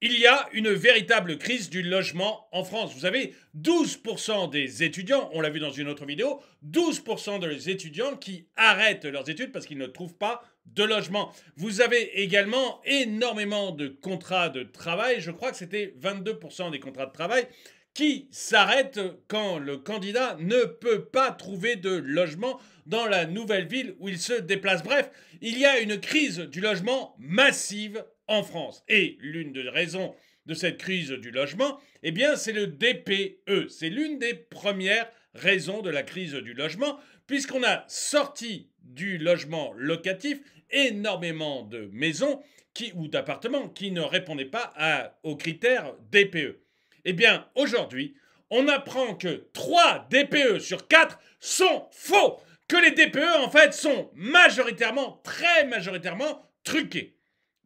Il y a une véritable crise du logement en France. Vous avez 12% des étudiants, on l'a vu dans une autre vidéo, 12% des étudiants qui arrêtent leurs études parce qu'ils ne trouvent pas de logement. Vous avez également énormément de contrats de travail, je crois que c'était 22% des contrats de travail, qui s'arrêtent quand le candidat ne peut pas trouver de logement dans la nouvelle ville où il se déplace. Bref, il y a une crise du logement massive en France. Et l'une des raisons de cette crise du logement, eh bien, c'est le DPE. C'est l'une des premières raisons de la crise du logement, puisqu'on a sorti du logement locatif énormément de maisons ou d'appartements qui ne répondaient pas aux critères DPE. Eh bien, aujourd'hui, on apprend que 3 DPE sur 4 sont faux. Que les DPE, en fait, sont majoritairement, très majoritairement, truqués.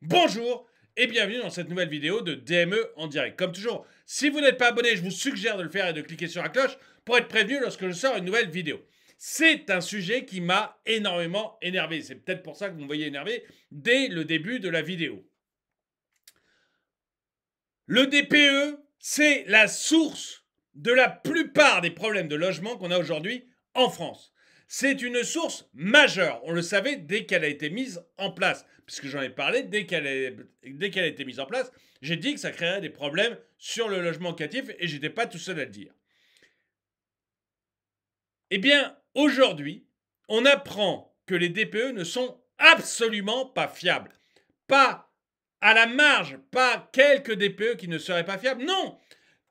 Bonjour et bienvenue dans cette nouvelle vidéo de DME en direct. Comme toujours, si vous n'êtes pas abonné, je vous suggère de le faire et de cliquer sur la cloche pour être prévenu lorsque je sors une nouvelle vidéo. C'est un sujet qui m'a énormément énervé. C'est peut-être pour ça que vous me voyez énervé dès le début de la vidéo. Le DPE, c'est la source de la plupart des problèmes de logement qu'on a aujourd'hui en France. C'est une source majeure, on le savait dès qu'elle a été mise en place. Puisque j'en ai parlé, dès qu'elle a été mise en place, j'ai dit que ça créerait des problèmes sur le logement locatif et je n'étais pas tout seul à le dire. Eh bien, aujourd'hui, on apprend que les DPE ne sont absolument pas fiables. Pas à la marge, pas quelques DPE qui ne seraient pas fiables. Non,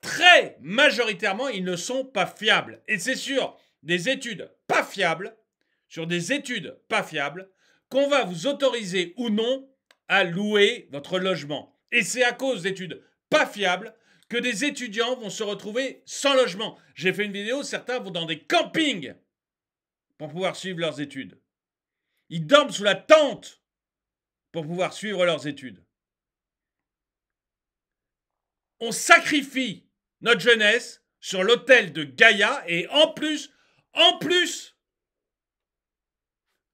très majoritairement, ils ne sont pas fiables. Et c'est sur des études pas fiables, qu'on va vous autoriser ou non à louer votre logement. Et c'est à cause d'études pas fiables que des étudiants vont se retrouver sans logement. J'ai fait une vidéo, certains vont dans des campings pour pouvoir suivre leurs études. Ils dorment sous la tente pour pouvoir suivre leurs études. On sacrifie notre jeunesse sur l'autel de Gaïa et en plus,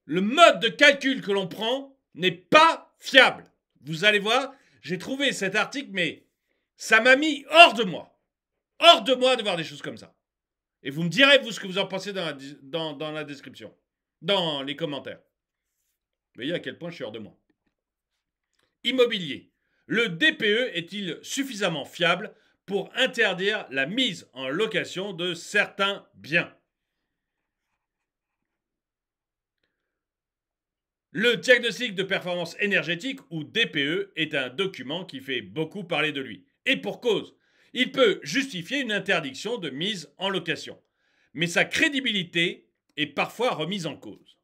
le mode de calcul que l'on prend n'est pas fiable. Vous allez voir, j'ai trouvé cet article, mais ça m'a mis hors de moi. Hors de moi de voir des choses comme ça. Et vous me direz, vous, ce que vous en pensez dans la description, dans les commentaires. Vous voyez à quel point je suis hors de moi. Immobilier. Le DPE est-il suffisamment fiable pour interdire la mise en location de certains biens? Le diagnostic de performance énergétique, ou DPE, est un document qui fait beaucoup parler de lui. Et pour cause, il peut justifier une interdiction de mise en location. Mais sa crédibilité est parfois remise en cause.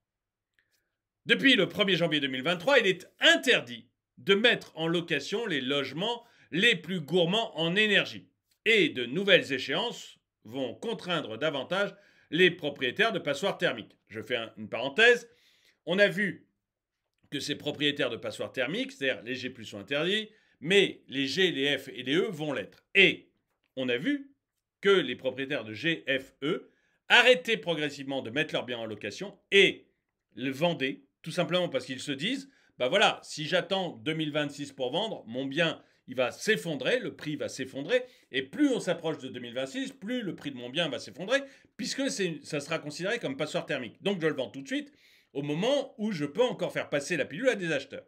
Depuis le 1er janvier 2023, il est interdit de mettre en location les logements les plus gourmands en énergie. Et de nouvelles échéances vont contraindre davantage les propriétaires de passoires thermiques. Je fais une parenthèse. On a vu que ces propriétaires de passoires thermiques, c'est-à-dire les G+, sont interdits, mais les G, les F et les E vont l'être. Et on a vu que les propriétaires de G, F, E arrêtaient progressivement de mettre leurs biens en location et le vendaient, tout simplement parce qu'ils se disent, bah voilà, si j'attends 2026 pour vendre, mon bien, il va s'effondrer, le prix va s'effondrer, et plus on s'approche de 2026, plus le prix de mon bien va s'effondrer, puisque ça sera considéré comme passoire thermique. Donc je le vends tout de suite, au moment où je peux encore faire passer la pilule à des acheteurs.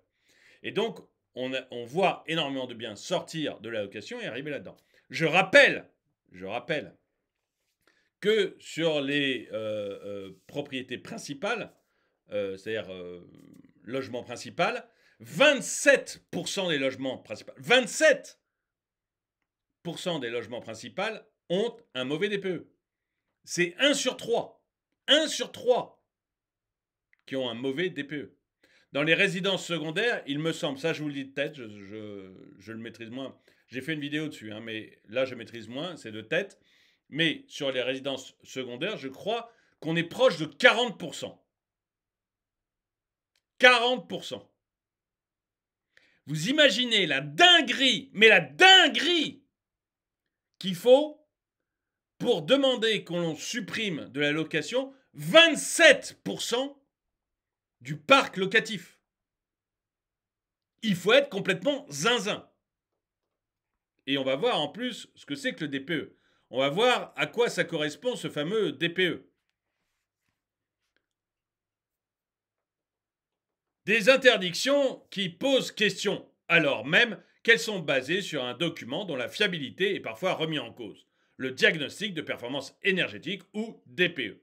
Et donc, on voit énormément de biens sortir de la location et arriver là-dedans. Je rappelle que sur les propriétés principales, c'est-à-dire logement principal, 27% des logements principaux, 27% des logements principaux ont un mauvais DPE. C'est 1 sur 3. 1 sur 3 qui ont un mauvais DPE. Dans les résidences secondaires, il me semble, ça je vous le dis de tête, je le maîtrise moins. J'ai fait une vidéo dessus, mais là je maîtrise moins, c'est de tête. Mais sur les résidences secondaires, je crois qu'on est proche de 40%. 40%. Vous imaginez la dinguerie, mais la dinguerie qu'il faut pour demander qu'on supprime de la location 27% du parc locatif. Il faut être complètement zinzin. Et on va voir en plus ce que c'est que le DPE. On va voir à quoi ça correspond ce fameux DPE. Des interdictions qui posent question, alors même qu'elles sont basées sur un document dont la fiabilité est parfois remise en cause, le diagnostic de performance énergétique ou DPE.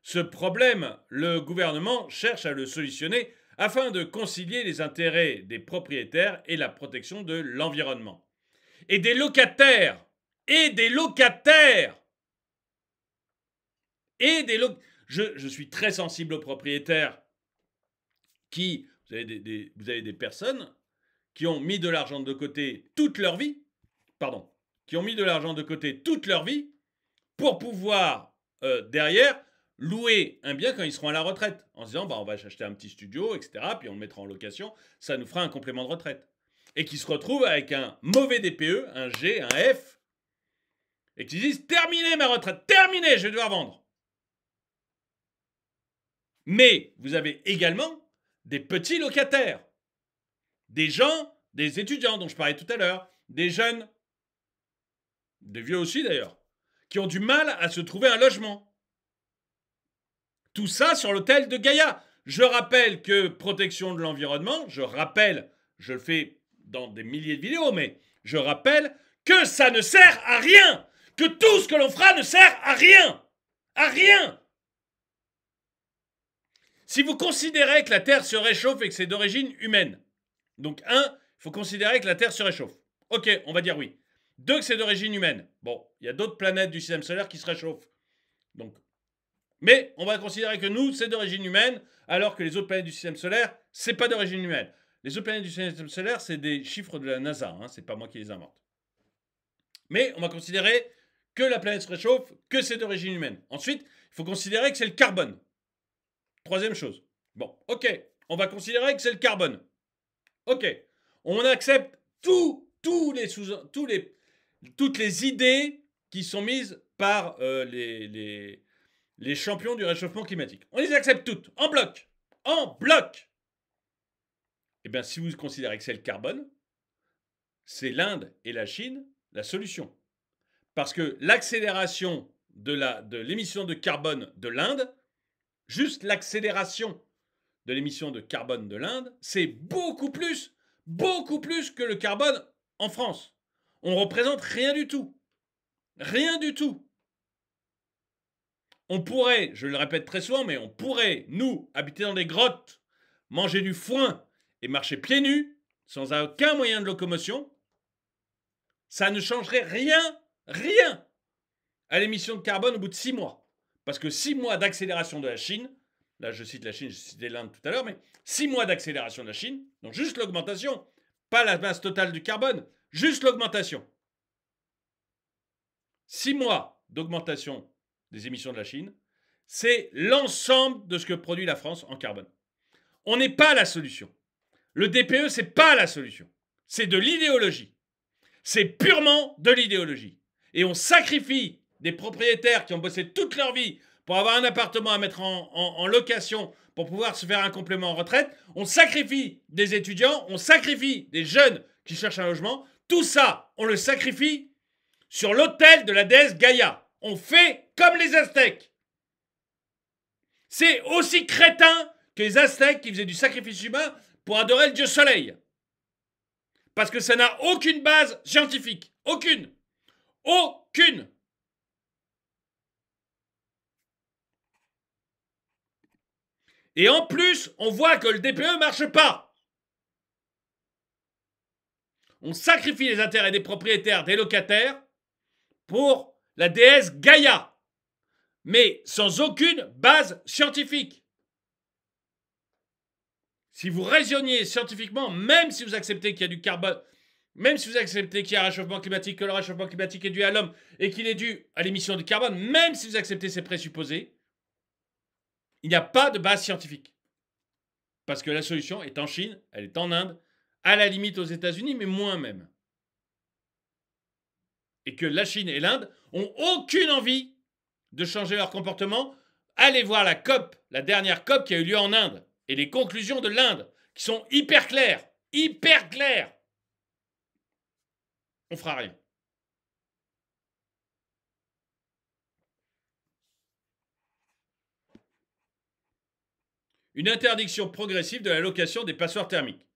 Ce problème, le gouvernement cherche à le solutionner afin de concilier les intérêts des propriétaires et la protection de l'environnement. Et des locataires Et des locataires je suis très sensible aux propriétaires qui... Vous avez des personnes qui ont mis de l'argent de côté toute leur vie, qui ont mis de l'argent de côté toute leur vie pour pouvoir, derrière, louer un bien quand ils seront à la retraite, en se disant, on va acheter un petit studio, etc., puis on le mettra en location, ça nous fera un complément de retraite. Et qui se retrouvent avec un mauvais DPE, un G, un F, et qui disent, terminé ma retraite, terminé, je vais devoir vendre. Mais vous avez également des petits locataires, des gens, des étudiants dont je parlais tout à l'heure, des jeunes, des vieux aussi d'ailleurs, qui ont du mal à se trouver un logement. Tout ça sur l'hôtel de Gaïa. Je rappelle que protection de l'environnement, je le fais dans des milliers de vidéos, mais je rappelle que ça ne sert à rien, que tout ce que l'on fera ne sert à rien, à rien. Si vous considérez que la Terre se réchauffe et que c'est d'origine humaine, donc il faut considérer que la Terre se réchauffe. Ok, on va dire oui. 2, que c'est d'origine humaine. Bon, il y a d'autres planètes du système solaire qui se réchauffent. Donc, mais on va considérer que nous, c'est d'origine humaine, alors que les autres planètes du système solaire, c'est pas d'origine humaine. Les autres planètes du système solaire, c'est des chiffres de la NASA, c'est pas moi qui les invente. Mais on va considérer que la planète se réchauffe, que c'est d'origine humaine. Ensuite, il faut considérer que c'est le carbone. Troisième chose. Bon, ok, on va considérer que c'est le carbone. Ok, on accepte toutes les idées qui sont mises par les champions du réchauffement climatique. On les accepte toutes, en bloc. En bloc. Eh bien, si vous considérez que c'est le carbone, c'est l'Inde et la Chine la solution. Parce que l'accélération de l'émission de carbone de l'Inde, juste l'accélération de l'émission de carbone de l'Inde, c'est beaucoup plus que le carbone en France. On ne représente rien du tout. Rien du tout. On pourrait, je le répète très souvent, mais on pourrait, nous, habiter dans des grottes, manger du foin et marcher pieds nus, sans aucun moyen de locomotion. Ça ne changerait rien à l'émission de carbone au bout de 6 mois. Parce que 6 mois d'accélération de la Chine, là je cite la Chine, je citais l'Inde tout à l'heure, mais 6 mois d'accélération de la Chine, donc juste l'augmentation, pas la masse totale du carbone, juste l'augmentation. 6 mois d'augmentation des émissions de la Chine, c'est l'ensemble de ce que produit la France en carbone. On n'est pas la solution. Le DPE, c'est pas la solution. C'est de l'idéologie. C'est purement de l'idéologie. Et on sacrifie des propriétaires qui ont bossé toute leur vie pour avoir un appartement à mettre en location pour pouvoir se faire un complément en retraite. On sacrifie des étudiants, on sacrifie des jeunes qui cherchent un logement. Tout ça, on le sacrifie sur l'autel de la déesse Gaïa. On fait comme les Aztèques. C'est aussi crétin que les Aztèques qui faisaient du sacrifice humain pour adorer le dieu soleil. Parce que ça n'a aucune base scientifique. Aucune. Aucune. Et en plus, on voit que le DPE ne marche pas. On sacrifie les intérêts des propriétaires, des locataires, pour la déesse Gaïa, mais sans aucune base scientifique. Si vous raisonniez scientifiquement, même si vous acceptez qu'il y a du carbone, même si vous acceptez qu'il y a un réchauffement climatique, que le réchauffement climatique est dû à l'homme et qu'il est dû à l'émission de carbone, même si vous acceptez ces présupposés, il n'y a pas de base scientifique. Parce que la solution est en Chine, elle est en Inde, à la limite aux États-Unis, mais moins même. Et que la Chine et l'Inde ont aucune envie de changer leur comportement. Allez voir la COP, la dernière COP qui a eu lieu en Inde, et les conclusions de l'Inde, qui sont hyper claires. Hyper claires. on fera rien. Une interdiction progressive de la location des passoires thermiques.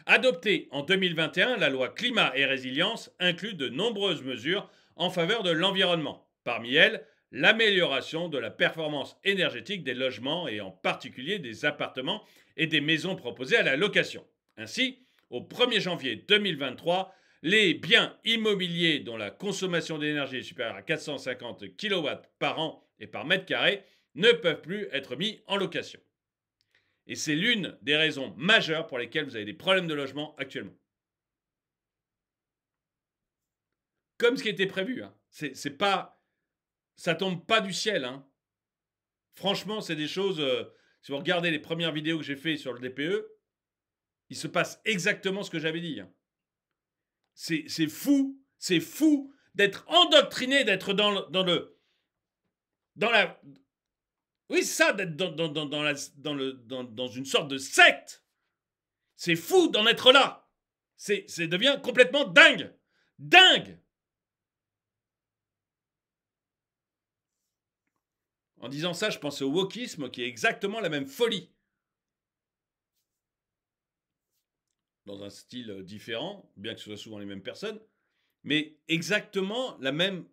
Adoptée en 2021, la loi Climat et Résilience inclut de nombreuses mesures en faveur de l'environnement. Parmi elles, l'amélioration de la performance énergétique des logements et en particulier des appartements et des maisons proposées à la location. Ainsi, au 1er janvier 2023, les biens immobiliers dont la consommation d'énergie est supérieure à 450 kW par an et par mètre carré ne peuvent plus être mis en location. Et c'est l'une des raisons majeures pour lesquelles vous avez des problèmes de logement actuellement. Comme ce qui était prévu. Hein. C'est pas, ça tombe pas du ciel. Hein. Franchement, c'est des choses. Si vous regardez les premières vidéos que j'ai faites sur le DPE, il se passe exactement ce que j'avais dit. Hein. C'est fou d'être endoctriné, d'être dans la. Oui, c'est ça, d'être dans une sorte de secte. C'est fou d'en être là. C'est devient complètement dingue. Dingue. En disant ça, je pense au wokisme qui est exactement la même folie. Dans un style différent, bien que ce soit souvent les mêmes personnes, mais exactement la même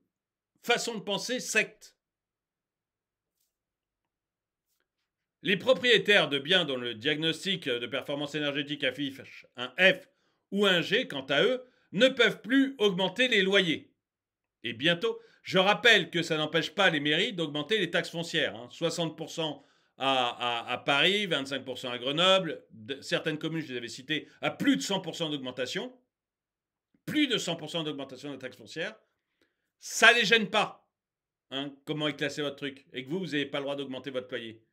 façon de penser secte. Les propriétaires de biens dont le diagnostic de performance énergétique affiche un F ou un G, quant à eux, ne peuvent plus augmenter les loyers. Et bientôt, je rappelle que ça n'empêche pas les mairies d'augmenter les taxes foncières. Hein. 60% à Paris, 25% à Grenoble. Certaines communes, je les avais citées, à plus de 100% d'augmentation. Plus de 100% d'augmentation de la taxe foncière. Ça ne les gêne pas. Hein, comment est classé votre truc. Et que vous n'avez pas le droit d'augmenter votre loyer.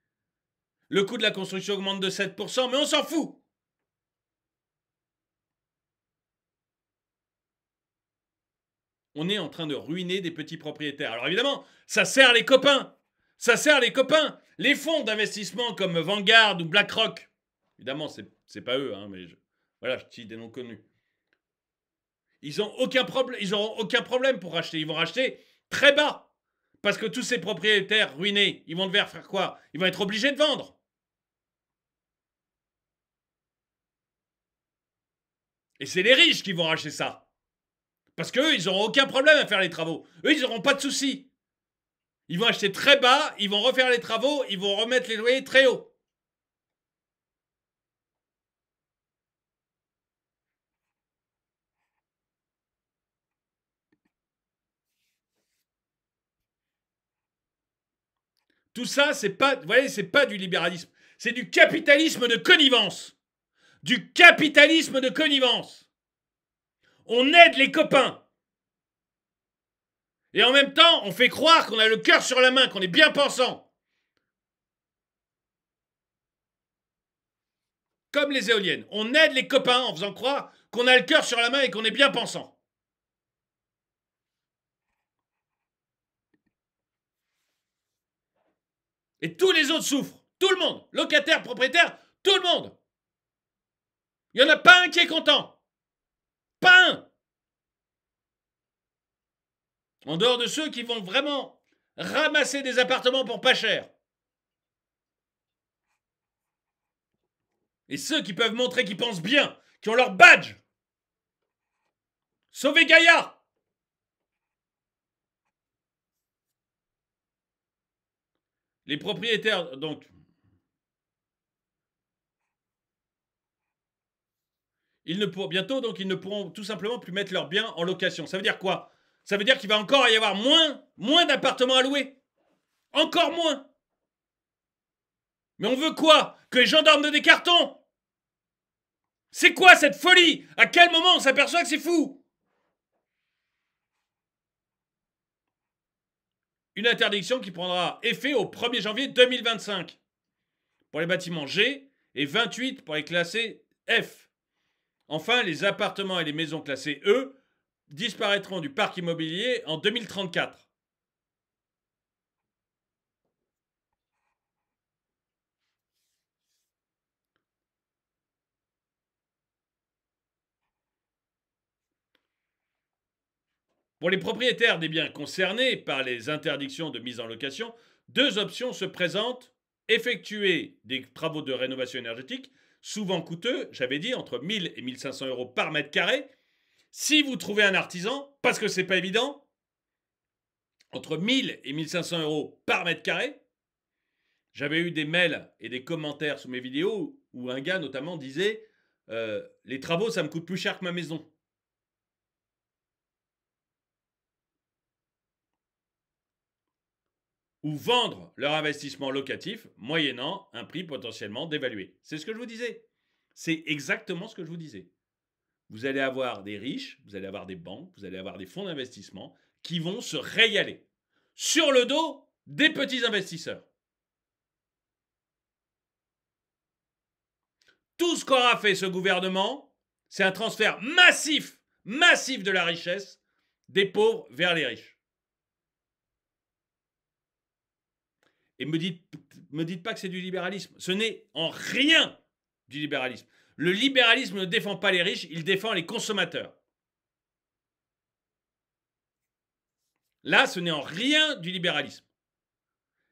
Le coût de la construction augmente de 7%, mais on s'en fout. On est en train de ruiner des petits propriétaires. Alors évidemment, ça sert les copains. Ça sert les copains. Les fonds d'investissement comme Vanguard ou BlackRock. Évidemment, c'est pas eux, hein, mais voilà, je cite des noms connus. Ils n'auront aucun problème pour racheter. Ils vont racheter très bas. Parce que tous ces propriétaires ruinés, ils vont devoir faire quoi? Ils vont être obligés de vendre. Et c'est les riches qui vont racheter ça. Parce qu'eux, ils n'auront aucun problème à faire les travaux. Eux, ils n'auront pas de soucis. Ils vont acheter très bas, ils vont refaire les travaux, ils vont remettre les loyers très haut. Tout ça, c'est pas, vous voyez, c'est pas du libéralisme. C'est du capitalisme de connivence. Du capitalisme de connivence. On aide les copains. Et en même temps, on fait croire qu'on a le cœur sur la main, qu'on est bien pensant. Comme les éoliennes. On aide les copains en faisant croire qu'on a le cœur sur la main et qu'on est bien pensant. Et tous les autres souffrent. Tout le monde. Locataire, propriétaire, tout le monde. Il n'y en a pas un qui est content. Pas un. En dehors de ceux qui vont vraiment ramasser des appartements pour pas cher. Et ceux qui peuvent montrer qu'ils pensent bien, qui ont leur badge. Sauvez Gaïa. Les propriétaires, donc, bientôt, donc, ils ne pourront tout simplement plus mettre leurs biens en location. Ça veut dire quoi? Ça veut dire qu'il va encore y avoir moins d'appartements à louer. Encore moins. Mais on veut quoi? Que les gens dorment de des cartons? C'est quoi cette folie? À quel moment on s'aperçoit que c'est fou? Une interdiction qui prendra effet au 1er janvier 2025 pour les bâtiments G et 28 pour les classés F. Enfin, les appartements et les maisons classées E disparaîtront du parc immobilier en 2034. Pour les propriétaires des biens concernés par les interdictions de mise en location, deux options se présentent. Effectuer des travaux de rénovation énergétique, souvent coûteux, j'avais dit entre 1000 et 1500 euros par mètre carré. Si vous trouvez un artisan, parce que c'est pas évident, entre 1000 et 1500 euros par mètre carré. J'avais eu des mails et des commentaires sous mes vidéos où un gars notamment disait les travaux ça me coûte plus cher que ma maison. Ou vendre leur investissement locatif moyennant un prix potentiellement dévalué. C'est ce que je vous disais. C'est exactement ce que je vous disais. Vous allez avoir des riches, vous allez avoir des banques, vous allez avoir des fonds d'investissement qui vont se régaler sur le dos des petits investisseurs. Tout ce qu'aura fait ce gouvernement, c'est un transfert massif de la richesse des pauvres vers les riches. Et me dites pas que c'est du libéralisme. Ce n'est en rien du libéralisme. Le libéralisme ne défend pas les riches, il défend les consommateurs. Là, ce n'est en rien du libéralisme.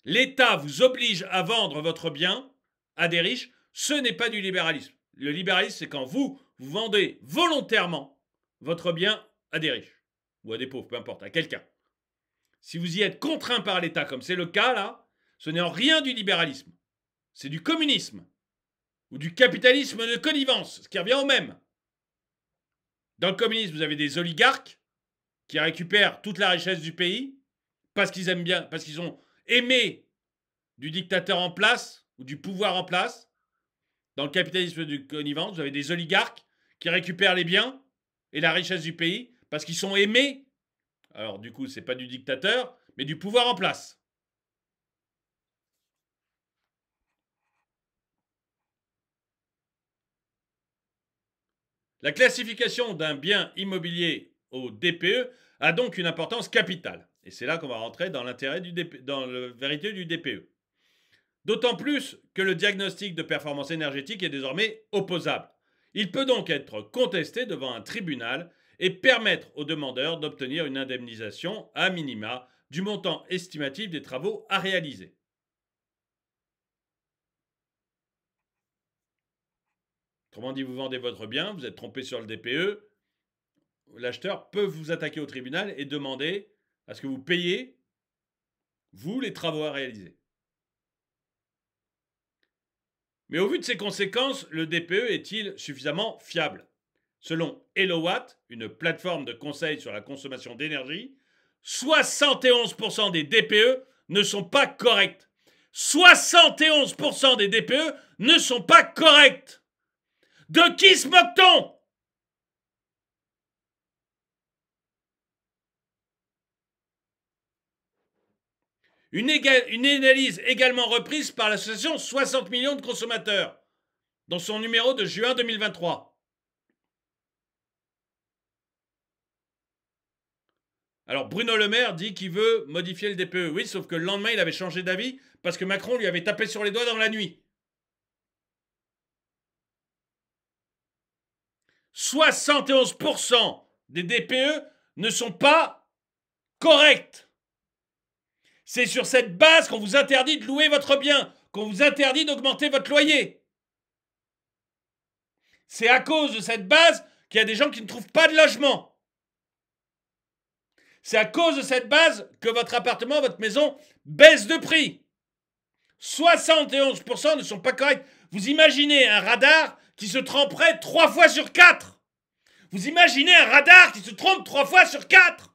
L'État vous oblige à vendre votre bien à des riches, ce n'est pas du libéralisme. Le libéralisme, c'est quand vous vendez volontairement votre bien à des riches, ou à des pauvres, peu importe, à quelqu'un. Si vous y êtes contraint par l'État, comme c'est le cas là, ce n'est en rien du libéralisme. C'est du communisme, ou du capitalisme de connivence, ce qui revient au même. Dans le communisme, vous avez des oligarques qui récupèrent toute la richesse du pays parce qu'ils aiment bien, parce qu'ils ont aimé du dictateur en place ou du pouvoir en place. Dans le capitalisme de connivence, vous avez des oligarques qui récupèrent les biens et la richesse du pays parce qu'ils sont aimés. Alors du coup, c'est pas du dictateur, mais du pouvoir en place. La classification d'un bien immobilier au DPE a donc une importance capitale. Et c'est là qu'on va rentrer dans l'intérêt dans la vérité du DPE. D'autant plus que le diagnostic de performance énergétique est désormais opposable. Il peut donc être contesté devant un tribunal et permettre aux demandeurs d'obtenir une indemnisation à minima du montant estimatif des travaux à réaliser. Autrement dit, vous vendez votre bien, vous êtes trompé sur le DPE, l'acheteur peut vous attaquer au tribunal et demander à ce que vous payiez, vous, les travaux à réaliser. Mais au vu de ces conséquences, le DPE est-il suffisamment fiable? Selon HelloWatt, une plateforme de conseil sur la consommation d'énergie, 71% des DPE ne sont pas corrects. 71% des DPE ne sont pas corrects. De qui se moque-t-on? Une analyse également reprise par l'association 60 millions de consommateurs dans son numéro de juin 2023. Alors Bruno Le Maire dit qu'il veut modifier le DPE. Oui, sauf que le lendemain, il avait changé d'avis parce que Macron lui avait tapé sur les doigts dans la nuit. 71% des DPE ne sont pas corrects. C'est sur cette base qu'on vous interdit de louer votre bien, qu'on vous interdit d'augmenter votre loyer. C'est à cause de cette base qu'il y a des gens qui ne trouvent pas de logement. C'est à cause de cette base que votre appartement, votre maison baisse de prix. 71% ne sont pas corrects. Vous imaginez un radar qui se tromperait 3 fois sur 4. Vous imaginez un radar qui se trompe 3 fois sur 4.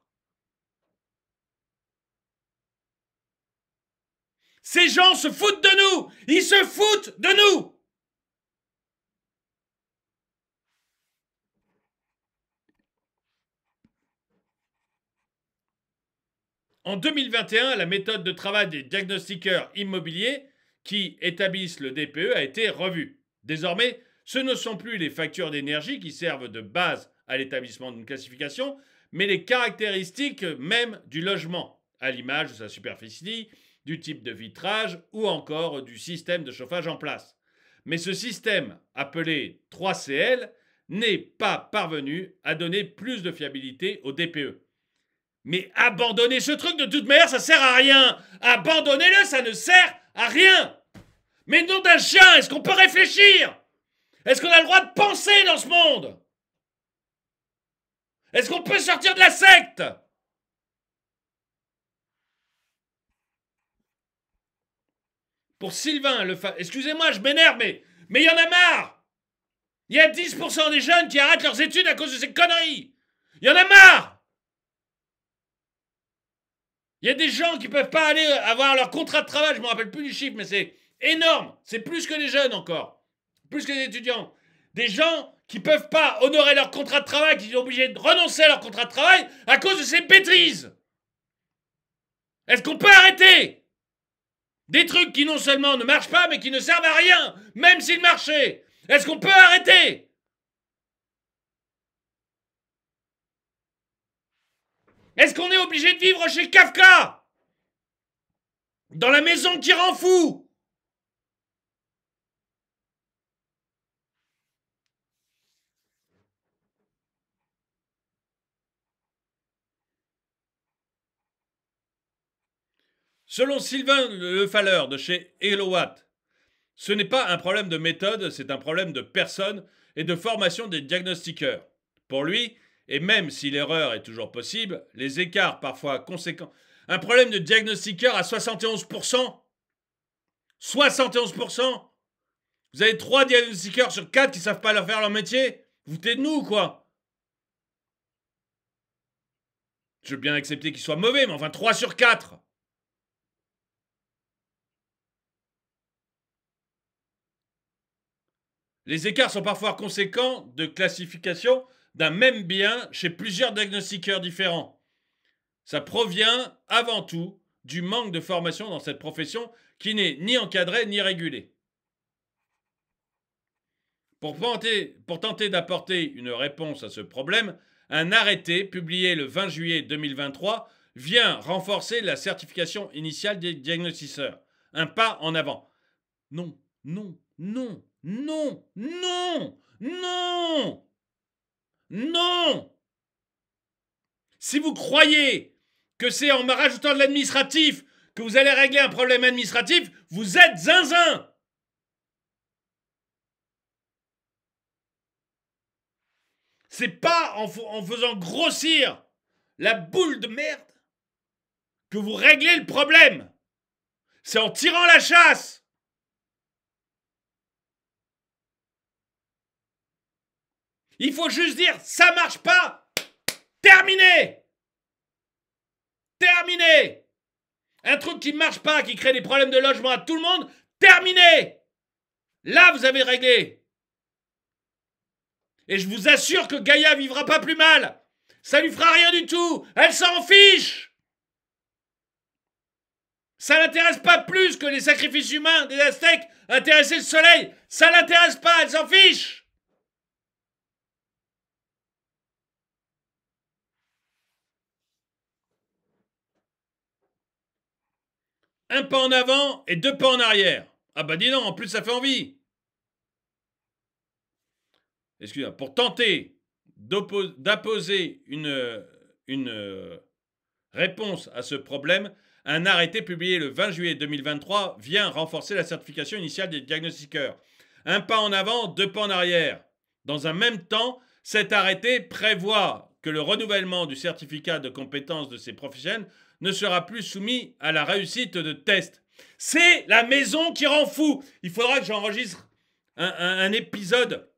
Ces gens se foutent de nous. Ils se foutent de nous. En 2021, la méthode de travail des diagnostiqueurs immobiliers qui établissent le DPE a été revue. Désormais, ce ne sont plus les factures d'énergie qui servent de base à l'établissement d'une classification, mais les caractéristiques même du logement, à l'image de sa superficie, du type de vitrage ou encore du système de chauffage en place. Mais ce système, appelé 3CL, n'est pas parvenu à donner plus de fiabilité au DPE. Mais abandonnez ce truc, de toute manière, ça sert à rien. Abandonnez-le, ça ne sert à rien. Mais nom d'un chien, est-ce qu'on peut réfléchir? Est-ce qu'on a le droit de penser dans ce monde? Est-ce qu'on peut sortir de la secte? Pour Sylvain, excusez-moi, je m'énerve, mais il y en a marre. Il y a 10% des jeunes qui arrêtent leurs études à cause de ces conneries. Il y en a marre. Il y a des gens qui peuvent pas aller avoir leur contrat de travail, je me rappelle plus du chiffre, mais c'est énorme. C'est plus que les jeunes encore. Plus que les étudiants. Des gens qui peuvent pas honorer leur contrat de travail, qui sont obligés de renoncer à leur contrat de travail à cause de ces bêtises. Est-ce qu'on peut arrêter des trucs qui non seulement ne marchent pas, mais qui ne servent à rien, même s'ils marchaient? Est-ce qu'on peut arrêter? Est-ce qu'on est obligé de vivre chez Kafka? Dans la maison qui rend fou? Selon Sylvain Le Falleur de chez Elowatt, ce n'est pas un problème de méthode, c'est un problème de personne et de formation des diagnostiqueurs. Pour lui, et même si l'erreur est toujours possible, les écarts parfois conséquents. Un problème de diagnostiqueur à 71%? 71%? Vous avez 3 diagnostiqueurs sur 4 qui ne savent pas leur faire leur métier? Vous foutez de nous, quoi? Je veux bien accepter qu'ils soient mauvais, mais enfin 3 sur 4. Les écarts sont parfois conséquents de classification d'un même bien chez plusieurs diagnostiqueurs différents. Ça provient avant tout du manque de formation dans cette profession qui n'est ni encadrée ni régulée. Pour tenter d'apporter une réponse à ce problème, un arrêté publié le 20 juillet 2023 vient renforcer la certification initiale des diagnosticieurs. Un pas en avant. Non, non, non, non, non, non, non. Si vous croyez que c'est en rajoutant de l'administratif que vous allez régler un problème administratif, vous êtes zinzin. C'est pas en faisant grossir la boule de merde que vous réglez le problème. C'est en tirant la chasse. Il faut juste dire, ça marche pas. Terminé. Terminé. Un truc qui marche pas, qui crée des problèmes de logement à tout le monde, terminé. Là, vous avez réglé. Et je vous assure que Gaïa vivra pas plus mal. Ça lui fera rien du tout. Elle s'en fiche. Ça l'intéresse pas plus que les sacrifices humains des Aztèques intéressaient le soleil. Ça l'intéresse pas, elle s'en fiche. Un pas en avant et 2 pas en arrière. Ah bah dis donc, en plus ça fait envie. Excusez-moi, pour tenter d'apposer une réponse à ce problème, un arrêté publié le 20 juillet 2023 vient renforcer la certification initiale des diagnostiqueurs. Un pas en avant, 2 pas en arrière. Dans un même temps, cet arrêté prévoit que le renouvellement du certificat de compétence de ces professionnels ne sera plus soumis à la réussite de tests. C'est la maison qui rend fou. Il faudra que j'enregistre un épisode,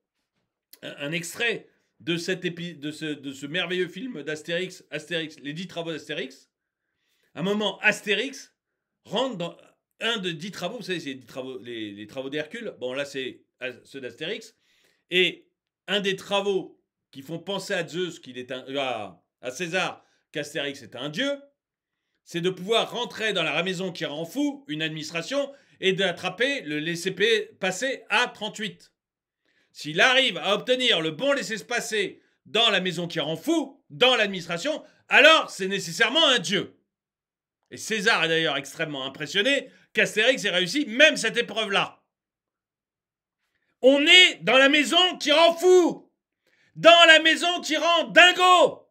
un extrait de ce merveilleux film d'Astérix, les 10 travaux d'Astérix. Un moment, Astérix rentre dans un de 10 travaux, vous savez, c'est les travaux d'Hercule. Bon, là, c'est ceux d'Astérix. Et un des travaux qui font penser à Zeus, à César, qu'Astérix est un dieu, c'est de pouvoir rentrer dans la maison qui rend fou, une administration, et d'attraper le laissez-passer A38. S'il arrive à obtenir le bon laissez-passer dans la maison qui rend fou, dans l'administration, alors c'est nécessairement un dieu. Et César est d'ailleurs extrêmement impressionné qu'Astérix ait réussi même cette épreuve-là. On est dans la maison qui rend fou, dans la maison qui rend dingo.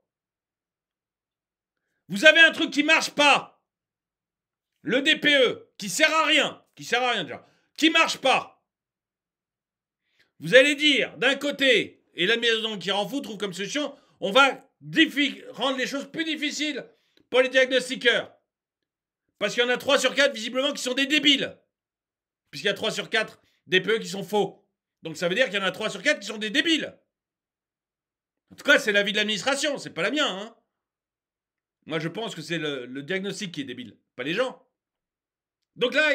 Vous avez un truc qui marche pas. Le DPE, qui sert à rien déjà, qui marche pas. Vous allez dire, d'un côté, et la maison qui rend fou trouve comme solution, on va rendre les choses plus difficiles pour les diagnostiqueurs. Parce qu'il y en a 3 sur 4, visiblement, qui sont des débiles. Puisqu'il y a 3 sur 4 DPE qui sont faux. Donc ça veut dire qu'il y en a 3 sur 4 qui sont des débiles. En tout cas, c'est l'avis de l'administration, c'est pas la mienne. Hein. Moi, je pense que c'est le diagnostic qui est débile, pas les gens. Donc là,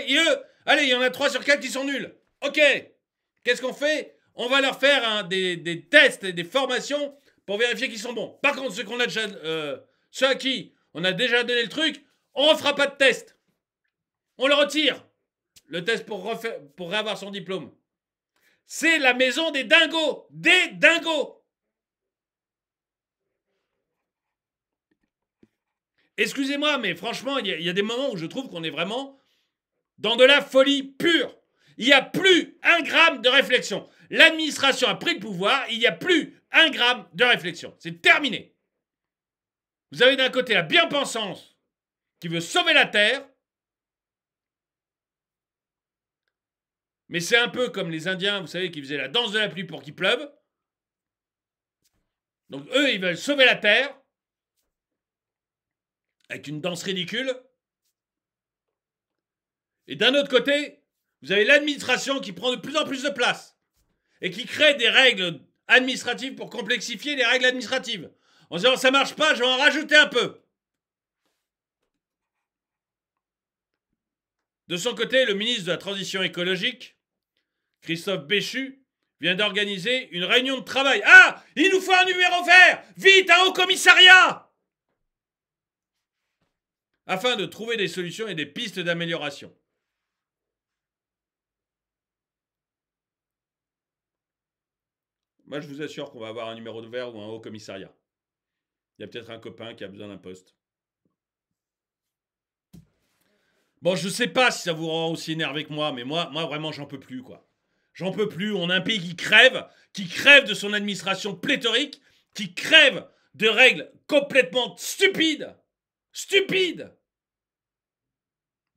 allez, il y en a 3 sur 4 qui sont nuls. Ok, qu'est-ce qu'on fait? On va leur faire des tests et des formations pour vérifier qu'ils sont bons. Par contre, ceux à qui on a déjà donné le truc, on ne refera pas de test. On le retire. Le test pour réavoir son diplôme. C'est la maison des dingos. Des dingos. Excusez-moi, mais franchement, il y a des moments où je trouve qu'on est vraiment dans de la folie pure. Il n'y a plus 1 gramme de réflexion. L'administration a pris le pouvoir, il n'y a plus 1 gramme de réflexion. C'est terminé. Vous avez d'un côté la bien-pensance qui veut sauver la Terre, mais c'est un peu comme les Indiens, vous savez, qui faisaient la danse de la pluie pour qu'il pleuve. Donc eux, ils veulent sauver la Terre, avec une danse ridicule. Et d'un autre côté, vous avez l'administration qui prend de plus en plus de place et qui crée des règles administratives pour complexifier les règles administratives. En disant ça marche pas, je vais en rajouter un peu. De son côté, le ministre de la Transition écologique, Christophe Béchu, vient d'organiser une réunion de travail. Ah, il nous faut un numéro vert. Vite, un haut commissariat, afin de trouver des solutions et des pistes d'amélioration. Moi, je vous assure qu'on va avoir un numéro de vert ou un haut commissariat. Il y a peut-être un copain qui a besoin d'un poste. Bon, je sais pas si ça vous rend aussi énervé que moi, mais moi vraiment, j'en peux plus, quoi. J'en peux plus. On a un pays qui crève de son administration pléthorique, qui crève de règles complètement stupides,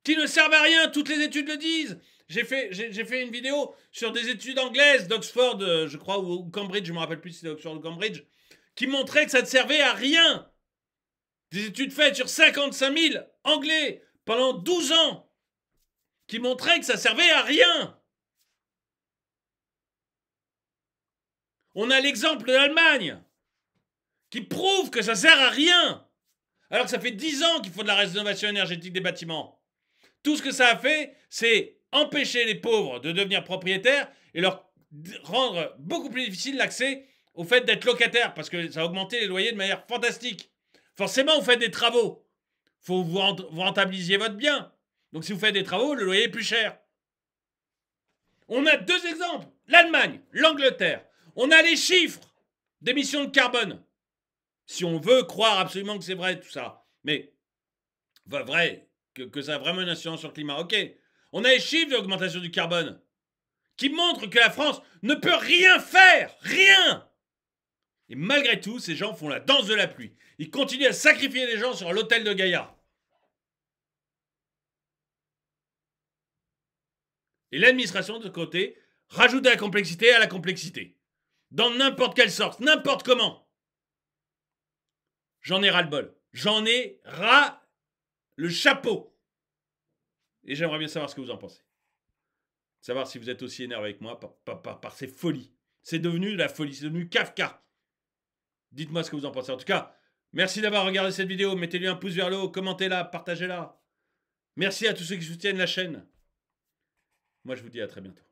qui ne servent à rien. Toutes les études le disent. J'ai fait une vidéo sur des études anglaises d'Oxford, je crois, ou Cambridge, je ne me rappelle plus si c'était Oxford ou Cambridge, qui montraient que ça ne servait à rien. Des études faites sur 55 000 Anglais pendant 12 ans, qui montraient que ça servait à rien. On a l'exemple de l'Allemagne, qui prouve que ça sert à rien, alors que ça fait 10 ans qu'il faut de la rénovation énergétique des bâtiments. Tout ce que ça a fait, c'est empêcher les pauvres de devenir propriétaires et leur rendre beaucoup plus difficile l'accès au fait d'être locataire, parce que ça a augmenté les loyers de manière fantastique. Forcément, vous faites des travaux. Il faut que vous rentabilisiez votre bien. Donc si vous faites des travaux, le loyer est plus cher. On a 2 exemples. L'Allemagne, l'Angleterre. On a les chiffres d'émissions de carbone. Si on veut croire absolument que c'est vrai tout ça. Mais, vrai, que ça a vraiment une incidence sur le climat. Ok. On a les chiffres de l'augmentation du carbone qui montrent que la France ne peut rien faire. Rien. Et malgré tout, ces gens font la danse de la pluie. Ils continuent à sacrifier les gens sur l'autel de Gaïa. Et l'administration, de ce côté, rajoute de la complexité à la complexité. Dans n'importe quelle sorte, n'importe comment. J'en ai ras-le-bol. J'en ai ras le chapeau. Et j'aimerais bien savoir ce que vous en pensez. Savoir si vous êtes aussi énervé avec moi par ces folies. C'est devenu de la folie, c'est devenu Kafka. Dites-moi ce que vous en pensez. En tout cas, merci d'avoir regardé cette vidéo. Mettez-lui un pouce vers le haut, commentez-la, partagez-la. Merci à tous ceux qui soutiennent la chaîne. Moi, je vous dis à très bientôt.